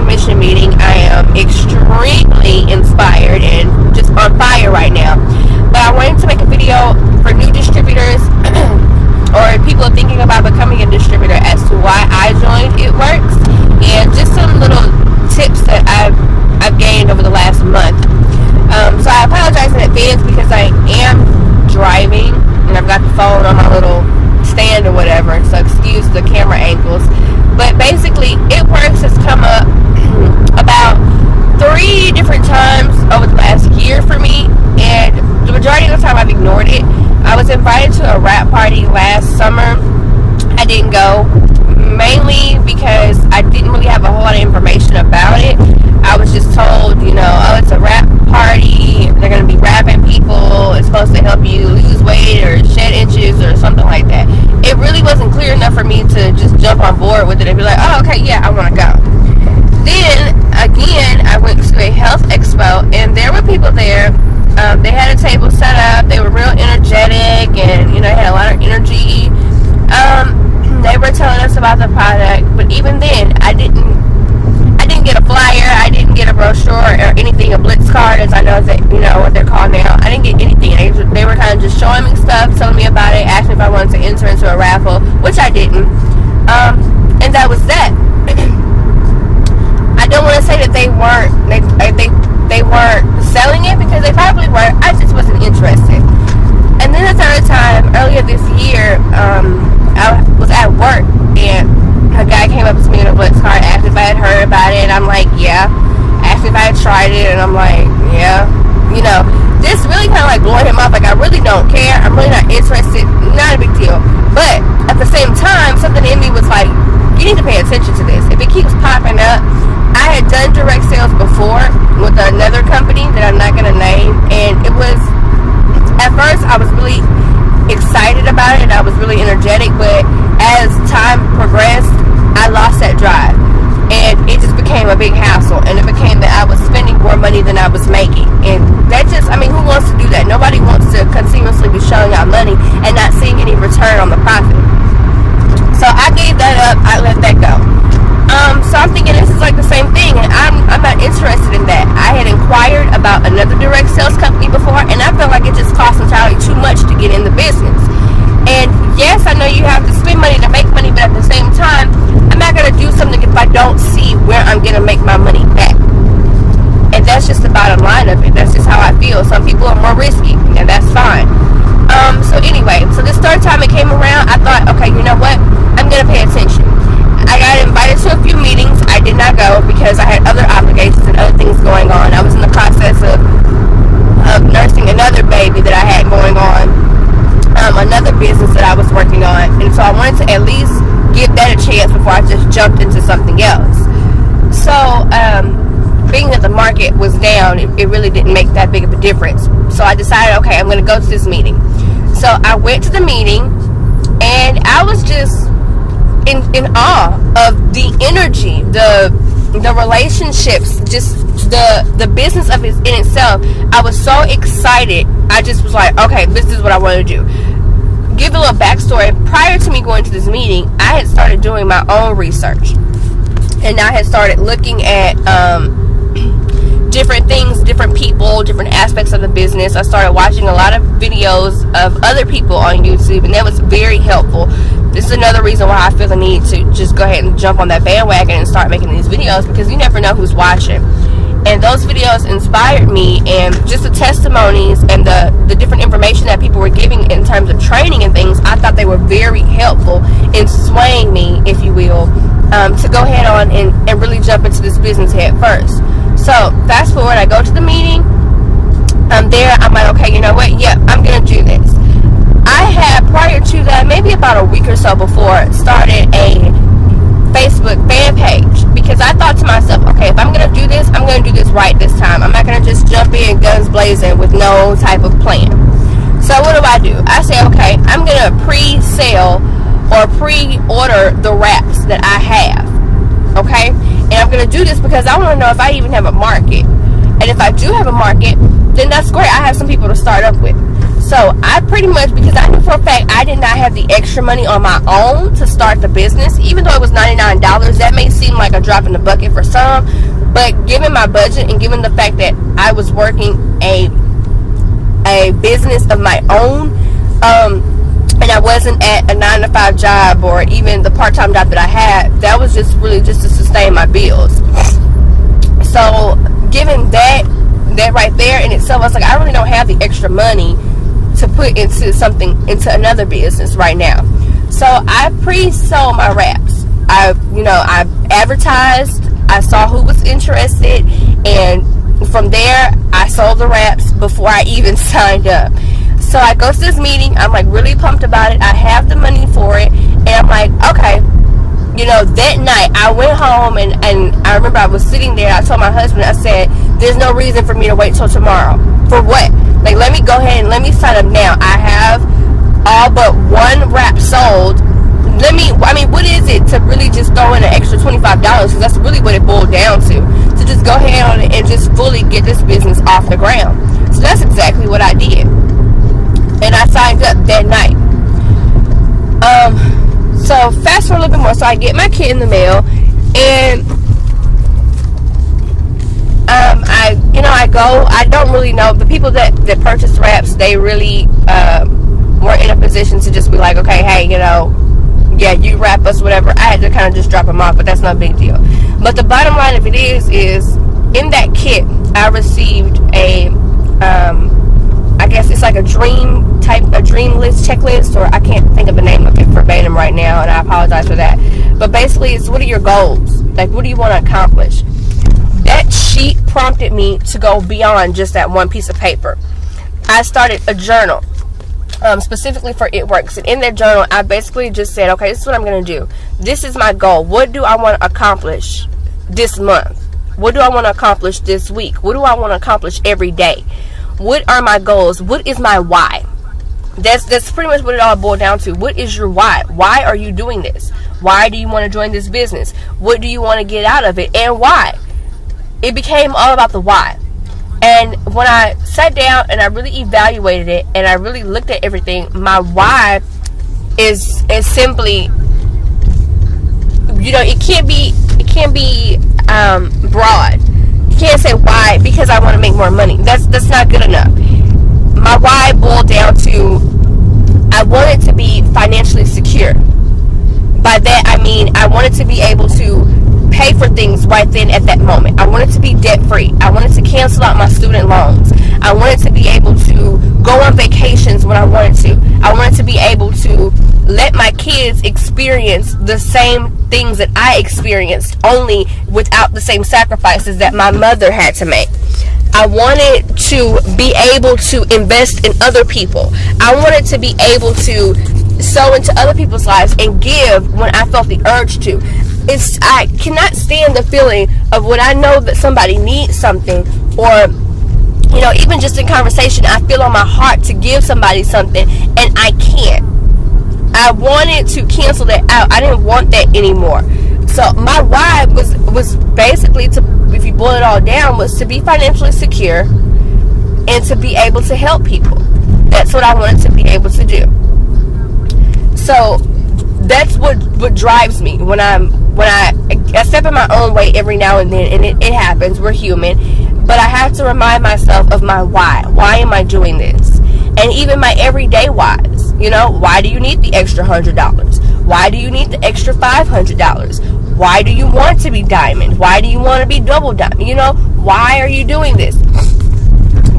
commission meeting. I am extremely inspired and just on fire right now. But I wanted to make a video for new distributors or people thinking about becoming a distributor as to why I joined It Works, and just some little tips that I've gained over the last month. So I apologize in advance because I am driving and I've got the phone on my little stand or whatever, so excuse the camera angles. But basically, It Works has come up about 3 different times over the last year for me, and the majority of the time I've ignored it. I was invited to a wrap party last summer. I didn't go, mainly because I didn't really have a whole lot of information about it. I was just told, you know, oh, it's a wrap party, they're going to be wrapping people, it's supposed to help you lose weight or shed inches or something like that. It really wasn't clear enough for me to just jump on board with it and be like, oh, okay, yeah, I want to go. Then, again, I went to a health expo, and there were people there. They had a table set up, they were real energetic, and, you know, had a lot of energy. They were telling us about the product, but even then, I didn't get a flyer, I didn't get a brochure or anything, a blitz card, as I know that, you know, what they're called now. I didn't get anything. They were kind of just showing me stuff, telling me about it, asking if I wanted to enter into a raffle, which I didn't. And that was that. I don't want to say that they weren't selling it, because they probably were. I just wasn't interested. And then the third time, earlier this year, I was at work, and a guy came up to me in a blitz card, asked if I had heard about it, and I'm like, yeah. Asked if I had tried it, and I'm like, yeah. You know, this really kind of like blowing him off, like I really don't care, I'm really not interested, not a big deal. But at the same time, something in me was like, you need to pay attention to this. If it keeps popping up, I had done direct sales before with another company that I'm not going to name, and it was, at first I was really excited about it and I was really energetic, but as time progressed, I lost that drive, and it just became a big hassle, and it became that I was spending more money than I was making, and that just, I mean, who wants to do that? Nobody wants to continuously be shelling out money and not seeing any return on the profit. So I gave that up, I let that go. So I'm thinking this is like the same thing, and I'm not interested in that. I had inquired about another direct sales company before, and I felt like it just cost entirely too much to get in the business. And yes, I know you have to spend money to make money, but at the same time, I'm not going to do something if I don't see where I'm going to make my money back. And that's just the bottom line of it. That's just how I feel. Some people are more risky, and that's fine. So anyway, so this third time it came around, I thought, okay, you know what? I'm going to pay attention. I got invited to a few meetings. I did not go because I had other obligations and other things going on. I was in the process of nursing another baby that I had going on, another business that I was working on, and so I wanted to at least give that a chance before I just jumped into something else. So being that the market was down, it really didn't make that big of a difference. So I decided, okay, I'm going to go to this meeting. So I went to the meeting, and I was just in awe of the energy, the relationships, just the business of it in itself. I was so excited. I just was like, okay, this is what I want to do. Give a little backstory. Prior to me going to this meeting, I had started doing my own research, and I had started looking at different things, different people, different aspects of the business. I started watching a lot of videos of other people on YouTube, and that was very helpful. This is another reason why I feel the need to just go ahead and jump on that bandwagon and start making these videos, because you never know who's watching. And those videos inspired me, and just the testimonies and the different information that people were giving in terms of training and things, I thought they were very helpful in swaying me, if you will, to go ahead on and really jump into this business head first. So fast forward, I go to the meeting. I'm there, I'm like, okay, you know what, yep, I'm going to do this. I had, prior to that, maybe about a week or so before, started a Facebook fan page, because I thought to myself, okay, if I'm going to do this, I'm going to do this right this time. I'm not going to just jump in guns blazing with no type of plan. So what do? I say, okay, I'm going to pre-sale or pre-order the wraps that I have, okay? And I'm going to do this because I want to know if I even have a market. And if I do have a market, then that's great. I have some people to start up with. So I pretty much, because I knew for a fact I did not have the extra money on my own to start the business, even though it was $99, that may seem like a drop in the bucket for some, but given my budget and given the fact that I was working a business of my own, and I wasn't at a 9-to-5 job or even the part-time job that I had, that was just really just to sustain my bills. So given that right there in itself, I was like, I really don't have the extra money to put into another business right now. So I pre-sold my wraps. I advertised, I saw who was interested, and from there I sold the wraps before I even signed up. So I go to this meeting, I'm like really pumped about it, I have the money for it, and I'm like, okay. That night I went home and I remember I was sitting there, I told my husband, I said, there's no reason for me to wait till tomorrow. For what? Like, let me go ahead and let me sign up now. I have all but one wrap sold. What is it to really just throw in an extra $25? Because that's really what it boiled down to just go ahead on it and just fully get this business off the ground. So that's exactly what I did. And I signed up that night. So fast forward a little bit more. So I get my kit in the mail, and I go. I don't really know the people that purchase wraps. They really weren't in a position to just be like, okay, hey, yeah, you wrap us, whatever. I had to kind of just drop them off, but that's not a big deal. But the bottom line of it is in that kit, I received I guess it's like a dream list, checklist, or I can't think of the name of it verbatim right now, and I apologize for that. But basically, it's what are your goals? Like, what do you want to accomplish? That sheet prompted me to go beyond just that one piece of paper. I started a journal, specifically for It Works, and in that journal, I basically just said, okay, this is what I'm going to do. This is my goal. What do I want to accomplish this month? What do I want to accomplish this week? What do I want to accomplish every day? What are my goals? What is my why? That's pretty much what it all boiled down to. What is your why? Why are you doing this? Why do you want to join this business? What do you want to get out of it, and why? It became all about the why. And when I sat down and I really evaluated it and I really looked at everything, my why is simply, it can't be broad. You can't say why because I want to make more money. That's not good enough. My why boiled down to I wanted to be financially secure. By that I mean I wanted to be able to pay for things right then at that moment. I wanted to be debt free. I wanted to cancel out my student loans. I wanted to be able to go on vacations when I wanted to. I wanted to be able to let my kids experience the same things that I experienced, only without the same sacrifices that my mother had to make. I wanted to be able to invest in other people. I wanted to be able to sow into other people's lives and give when I felt the urge to. I cannot stand the feeling of when I know that somebody needs something, or even just in conversation, I feel on my heart to give somebody something and I can't. I wanted to cancel that out. I didn't want that anymore. So my why was basically if you boil it all down, was to be financially secure and to be able to help people. That's what I wanted to be able to do. So that's what drives me when I step in my own way every now and then, and it happens. We're human, but I have to remind myself of my why. Why am I doing this? And even my everyday whys. Why do you need the extra $100? Why do you need the extra $500? Why do you want to be diamond? Why do you want to be double diamond? Why are you doing this?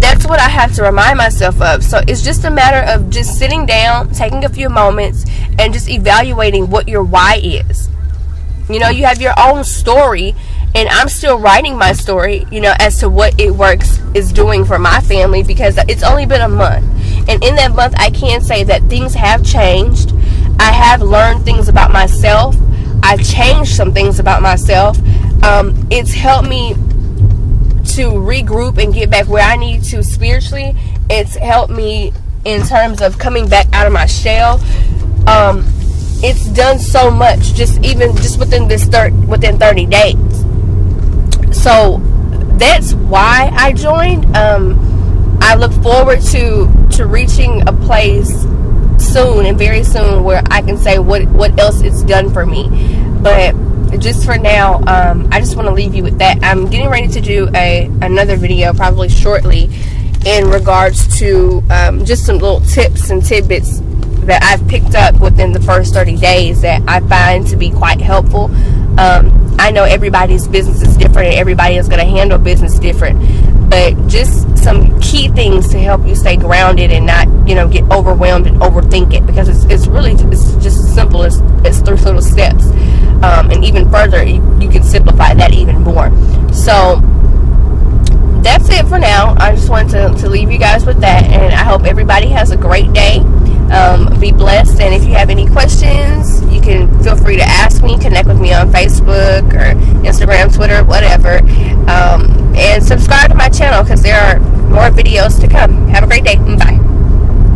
That's what I have to remind myself of. So it's just a matter of just sitting down, taking a few moments, and just evaluating what your why is. You have your own story, and I'm still writing my story, as to what It Works is doing for my family, because it's only been a month. And in that month, I can say that things have changed. I have learned things about myself. I've changed some things about myself. It's helped me to regroup and get back where I need to spiritually. It's helped me in terms of coming back out of my shell. It's done so much just within 30 days. So that's why I joined. I look forward to to reaching a place soon, and very soon, where I can say what else it's done for me. But just for now, I just want to leave you with that. I'm getting ready to do another video probably shortly in regards to just some little tips and tidbits that I've picked up within the first 30 days that I find to be quite helpful. I know everybody's business is different and everybody is going to handle business different, but just some key things to help you stay grounded and not, get overwhelmed and overthink it, because it's just as simple as 3 little steps. And even further, you can simplify that even more. So that's it for now. I just wanted to leave you guys with that, and I hope everybody has a great day. Be blessed, and if you have any questions, you can feel free to ask me. Connect with me on Facebook or Instagram, Twitter, whatever, and subscribe to my channel because there are more videos to come. Have a great day. Bye.